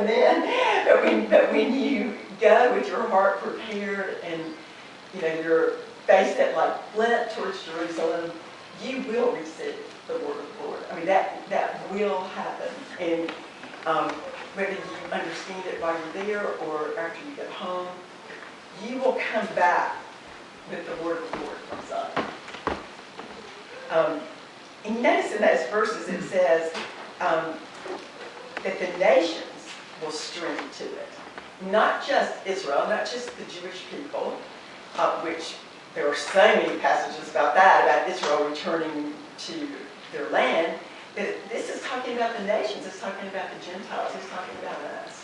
even then. But when you go with your heart prepared and you're faced at like flint towards Jerusalem, you will receive the word of the Lord. I mean, that will happen. And whether you understand it while you're there or after you get home, you will come back with the word of the Lord from Zion. And you notice in those verses it says that the nations will stream to it. Not just Israel, not just the Jewish people, which there are so many passages about that, about Israel returning to their land. This is talking about the nations. It's talking about the Gentiles. It's talking about us.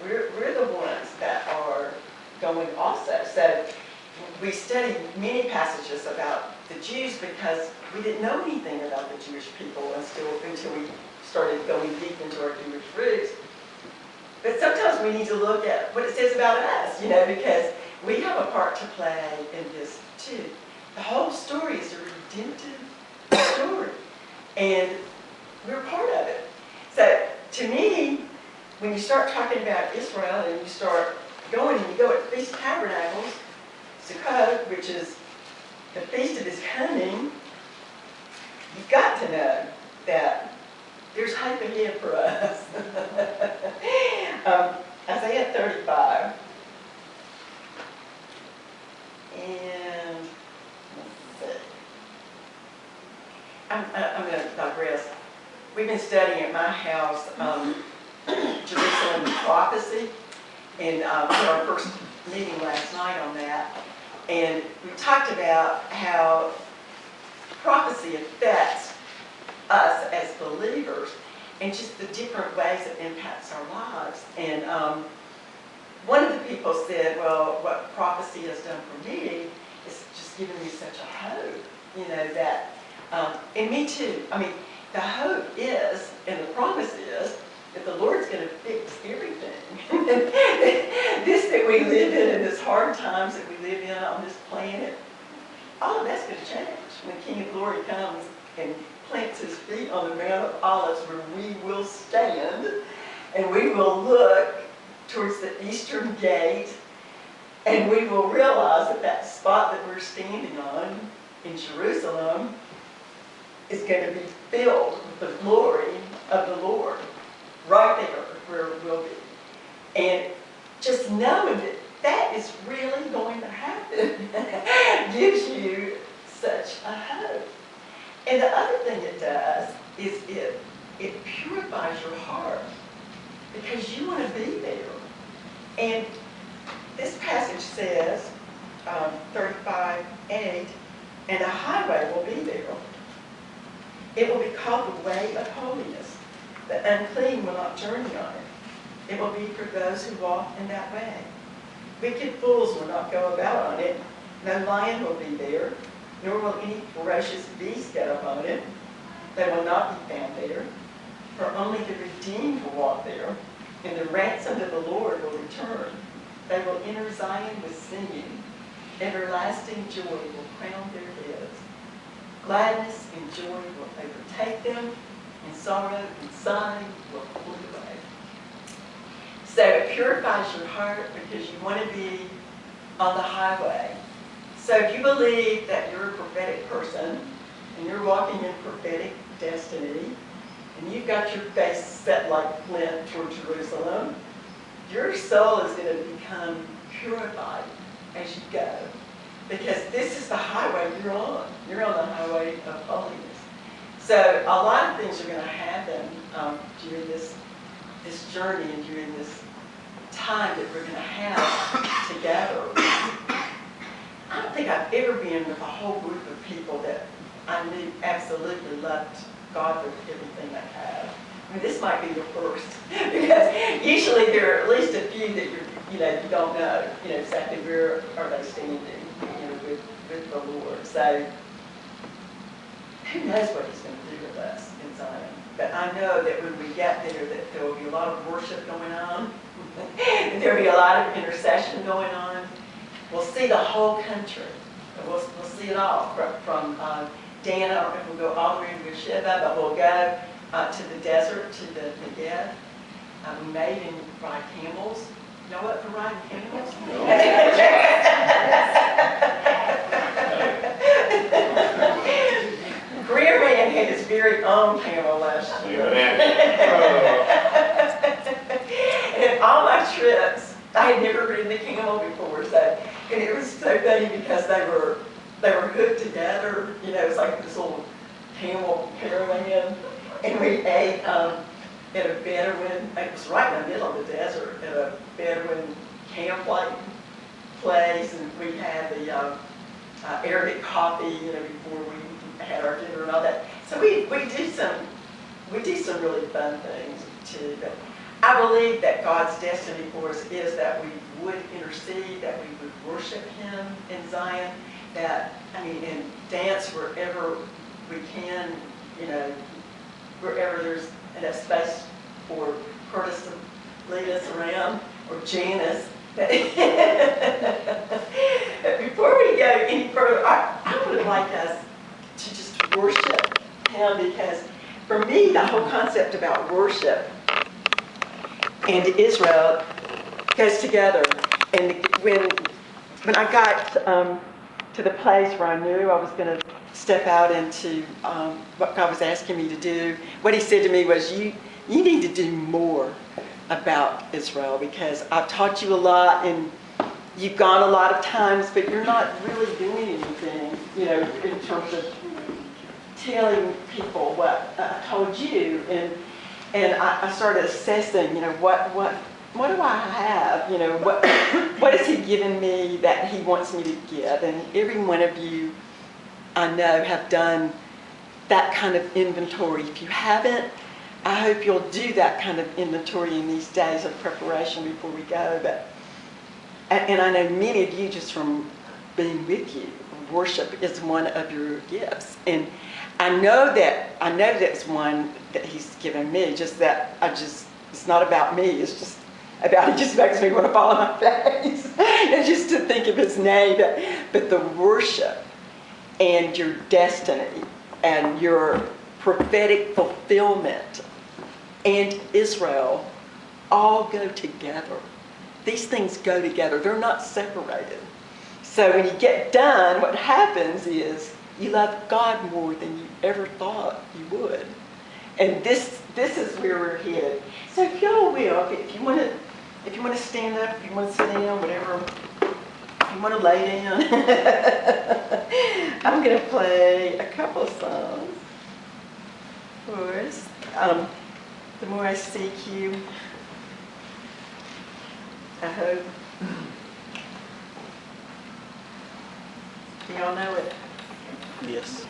We're the ones that are going also. So we studied many passages about the Jews because we didn't know anything about the Jewish people until we started going deep into our Jewish roots. But sometimes we need to look at what it says about us, because we have a part to play in this too. The whole story is a redemptive story, and we're part of it. So to me, when you start talking about Israel and you start going and you go at the Feast of Tabernacles, Sukkot, which is the Feast of His Coming, you've got to know that there's hope ahead for us. Isaiah 35. And let's see. I'm going to digress. We've been studying at my house Jerusalem prophecy, and we had our first meeting last night on that. And we talked about how prophecy affects us as believers and just the different ways it impacts our lives. And one of the people said, well, what prophecy has done for me is just given me such a hope, that, and me too. I mean, the hope is, and the promise is, that the Lord's going to fix everything. This that we live in and this hard times that we live in on this planet, all of that's going to change when King of Glory comes and plants His feet on the Mount of Olives, where we will stand and we will look towards the eastern gate, and we will realize that that spot that we're standing on in Jerusalem is going to be filled with the glory of the Lord, right there where we'll be. And just knowing that that is really going to happen gives you such a hope. And the other thing it does is it purifies your heart, because you want to be there. And this passage says, 35:8, and a highway will be there. It will be called the way of holiness. The unclean will not journey on it. It will be for those who walk in that way. Wicked fools will not go about on it. No lion will be there, nor will any ferocious beast get upon it. They will not be found there, for only the redeemed will walk there, and the ransomed of the Lord will return. They will enter Zion with singing. Everlasting joy will crown their heads. Gladness and joy will overtake them, and sorrow and sighing will flee away. So it purifies your heart because you want to be on the highway. So if you believe that you're a prophetic person and you're walking in prophetic destiny, and you've got your face set like flint toward Jerusalem, your soul is going to become purified as you go. Because this is the highway you're on. You're on the highway of holiness. So a lot of things are going to happen during this journey and during this time that we're going to have together. I don't think I've ever been with a whole group of people that I knew absolutely loved God with everything they have. I mean, this might be the first, because usually there are at least a few that you don't know, exactly where are they standing, with the Lord. So who knows what He's going to do with us in Zion? But I know that when we get there, that there will be a lot of worship going on, and there will be a lot of intercession going on. We'll see the whole country. We'll see it all from Dan. I don't know if we'll go all the way to Beersheba, but we'll go to the desert, to the Negev. made and ride camels. Y'all up for riding camels? Greer Man had his very own camel last year. And all my trips, I had never ridden a camel before, so, and it was so funny because they were hooked together, you know, it was like this little camel caravan, and we ate at a Bedouin, it was right in the middle of the desert, at a Bedouin camp-like place, and we had the Arabic coffee, you know, before we had our dinner and all that. So we do some really fun things too. But I believe that God's destiny for us is that we would intercede, that we would worship Him in Zion, that, I mean, and dance wherever we can, you know, wherever there's enough space for Curtis to lead us around, or Janice. But before we go any further, I would like us to just worship Him, because for me, the whole concept about worship and Israel goes together. And when I got to the place where I knew I was going to step out into what God was asking me to do, what He said to me was, you need to do more about Israel, because I've taught you a lot and you've gone a lot of times, but you're not really doing anything, you know, in terms of telling people what I told you. And I started assessing, you know, what do I have? You know, what has He given me that He wants me to give? And every one of you, I know, have done that kind of inventory. If you haven't, I hope you'll do that kind of inventory in these days of preparation before we go. But and I know many of you, just from being with you, worship is one of your gifts. And I know that's one that He's given me, just that it's not about me, it's just about, it just makes me want to fall on my face. And just to think of His name, but the worship and your destiny and your prophetic fulfillment and Israel all go together. These things go together. They're not separated. So when you get done, what happens is you love God more than you ever thought you would. And this is where we're headed. So if y'all will, if you want to stand up, if you want to sit down, whatever, if you want to lay down, I'm going to play a couple of songs for us. The More I Seek You, I hope. Do y'all know it? Yes.